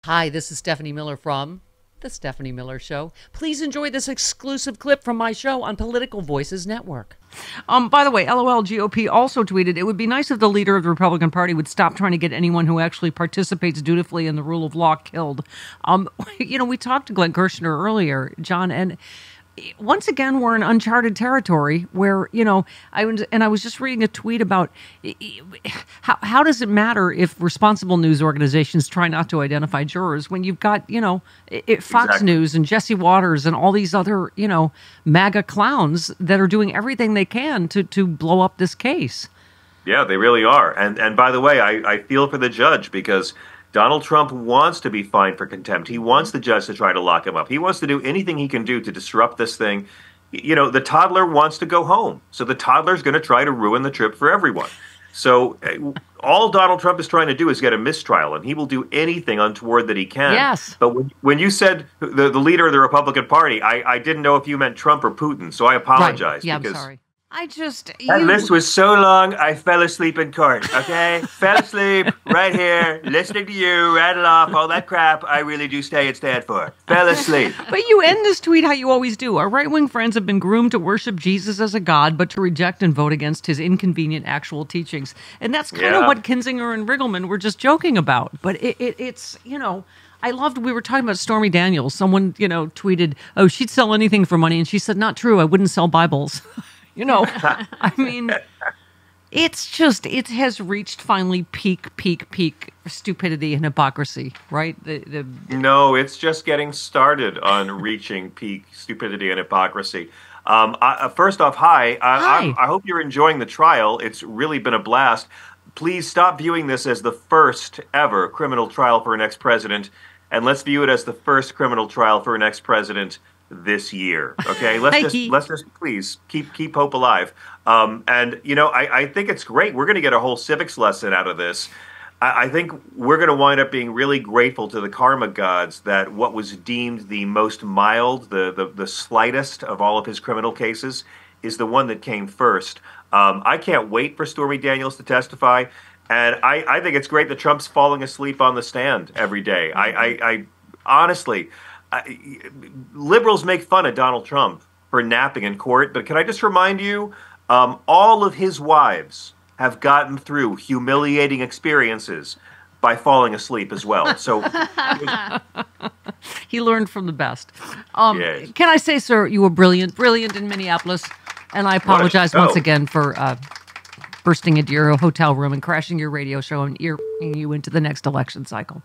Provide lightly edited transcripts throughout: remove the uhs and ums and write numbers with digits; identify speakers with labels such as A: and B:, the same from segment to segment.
A: Hi, this is Stephanie Miller from The Stephanie Miller Show. Please enjoy this exclusive clip from my show on Political Voices Network. By the way, LOL GOP also tweeted, it would be nice if the leader of the Republican Party would stop trying to get anyone who actually participates dutifully in the rule of law killed. We talked to Glenn Kirshner earlier, John, and once again, we're in uncharted territory where, I was just reading a tweet about how does it matter if responsible news organizations try not to identify jurors when you've got, Fox News and Jesse Waters and all these other, MAGA clowns that are doing everything they can to blow up this case.
B: Yeah, they really are. And by the way, I feel for the judge because Donald Trump wants to be fined for contempt. He wants the judge to try to lock him up. He wants to do anything he can do to disrupt this thing. The toddler wants to go home. So the toddler's going to try to ruin the trip for everyone. So all Donald Trump is trying to do is get a mistrial, and he will do anything untoward that he can.
A: Yes.
B: But when you said the leader of the Republican Party, I didn't know if you meant Trump or Putin, so I apologize.
A: Right. Yeah,
B: because
A: I'm sorry.
B: That list was so long, I fell asleep in court, okay? Fell asleep right here, listening to you rattle off all that crap I really do stay and stand for. Fell asleep.
A: But you end this tweet how you always do. Our right-wing friends have been groomed to worship Jesus as a god, but to reject and vote against his inconvenient actual teachings. And that's kind of what Kinzinger and Riggleman were just joking about. But it's, I loved, we were talking about Stormy Daniels. Someone, tweeted, oh, she'd sell anything for money. And she said, not true, I wouldn't sell Bibles. I mean, it has reached finally peak stupidity and hypocrisy, right?
B: No, it's just getting started on reaching peak stupidity and hypocrisy. First off, hi. I hope you're enjoying the trial. It's really been a blast. Please stop viewing this as the first ever criminal trial for an ex-president, and let's view it as the first criminal trial for an ex-president this year. Okay, let's just please keep hope alive. I think it's great. We're going to get a whole civics lesson out of this. I think we're going to wind up being really grateful to the karma gods that what was deemed the most mild, the slightest of all of his criminal cases is the one that came first. I can't wait for Stormy Daniels to testify, and I think it's great that Trump's falling asleep on the stand every day. I honestly. Liberals make fun of Donald Trump for napping in court, but can I just remind you, all of his wives have gotten through humiliating experiences by falling asleep as well. So
A: he learned from the best.
B: Yes.
A: Can I say, sir, you were brilliant in Minneapolis, and I apologize once again for bursting into your hotel room and crashing your radio show and earing you into the next election cycle.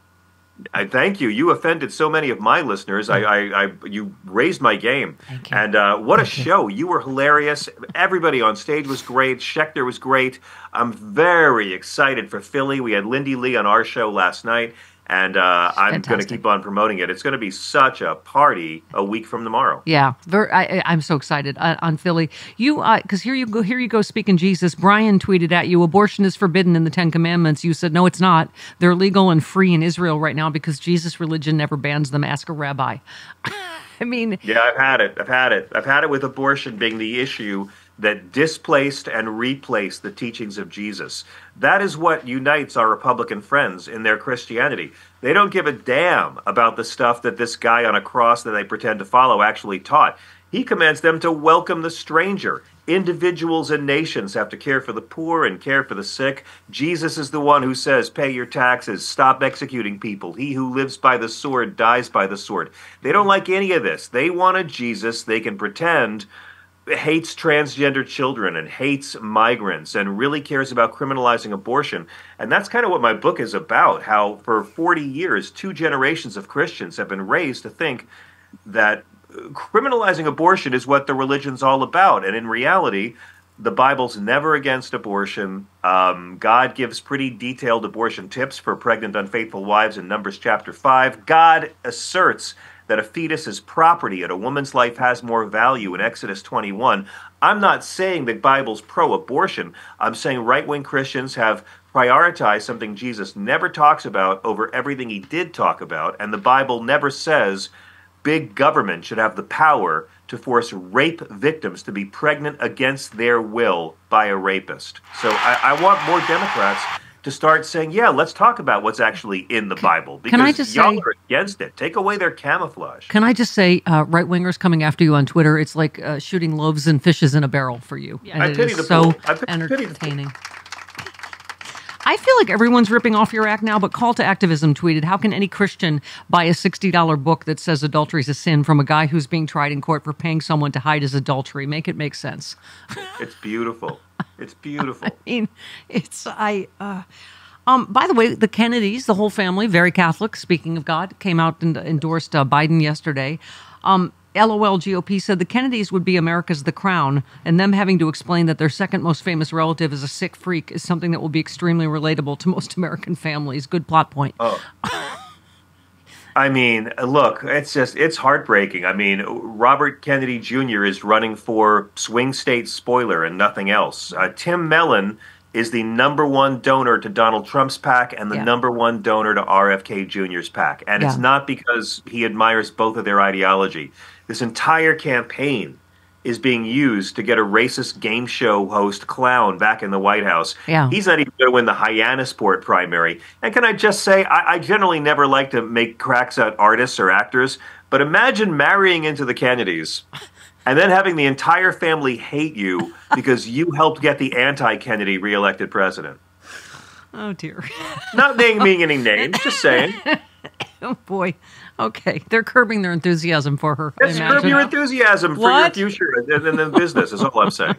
B: I thank you. You offended so many of my listeners. You raised my game.
A: Thank you.
B: And what a show. You were hilarious. Everybody on stage was great. Schechter was great. I'm very excited for Philly. We had Lindy Lee on our show last night, and I'm going to keep on promoting it. It's going to be such a party a week from tomorrow.
A: Yeah, I'm so excited on Philly. Because here you go speaking Jesus. Brian tweeted at you, abortion is forbidden in the Ten Commandments. You said, no, it's not. They're legal and free in Israel right now because Jesus' religion never bans them. Ask a rabbi. I mean...
B: Yeah, I've had it. I've had it with abortion being the issue that displaced and replaced the teachings of Jesus. That is what unites our Republican friends in their Christianity. They don't give a damn about the stuff that this guy on a cross that they pretend to follow actually taught. He commands them to welcome the stranger. Individuals and nations have to care for the poor and care for the sick. Jesus is the one who says, pay your taxes, stop executing people. He who lives by the sword dies by the sword. They don't like any of this. They want a Jesus they can pretend hates transgender children and hates migrants and really cares about criminalizing abortion. And that's kind of what my book is about, how for 40 years, 2 generations of Christians have been raised to think that criminalizing abortion is what the religion's all about. And in reality, the Bible's never against abortion. God gives pretty detailed abortion tips for pregnant, unfaithful wives in Numbers chapter 5. God asserts that a fetus is property and a woman's life has more value in Exodus 21. I'm not saying the Bible's pro-abortion. I'm saying right-wing Christians have prioritized something Jesus never talks about over everything he did talk about, and the Bible never says big government should have the power to force rape victims to be pregnant against their will by a rapist. So I want more Democrats to start saying, yeah, let's talk about what's actually in the Bible. Because
A: Can I just
B: y'all
A: say,
B: are against it. Take away their camouflage.
A: Can I just say, right-wingers coming after you on Twitter, it's like shooting loaves and fishes in a barrel for you. Yeah. And
B: I
A: it
B: pity
A: is
B: the
A: so
B: fool. I pity the fool.
A: entertaining. I feel like everyone's ripping off your act now, but Call to Activism tweeted, how can any Christian buy a $60 book that says adultery is a sin from a guy who's being tried in court for paying someone to hide his adultery? Make it make sense.
B: It's beautiful. It's beautiful.
A: I mean, by the way, the Kennedys, the whole family, very Catholic, speaking of God, came out and endorsed Biden yesterday. LOL GOP said the Kennedys would be America's The Crown, and them having to explain that their second most famous relative is a sick freak is something that will be extremely relatable to most American families. Good plot point.
B: Oh. I mean, look, it's heartbreaking. I mean, Robert Kennedy Jr. is running for swing state spoiler and nothing else. Tim Mellon is the number one donor to Donald Trump's PAC and the number one donor to RFK Jr.'s PAC. And it's not because he admires both of their ideology. This entire campaign is being used to get a racist game show host clown back in the White House.
A: Yeah.
B: He's not even going to win the Hyannisport primary. And can I just say, I generally never like to make cracks at artists or actors, but imagine marrying into the Kennedys and then having the entire family hate you because you helped get the anti-Kennedy reelected president.
A: Oh, dear.
B: Not naming any names, just saying.
A: Oh, boy. Okay. They're curbing their enthusiasm for her.
B: Let's curb your enthusiasm for
A: What?
B: your future and the business, is all I'm saying.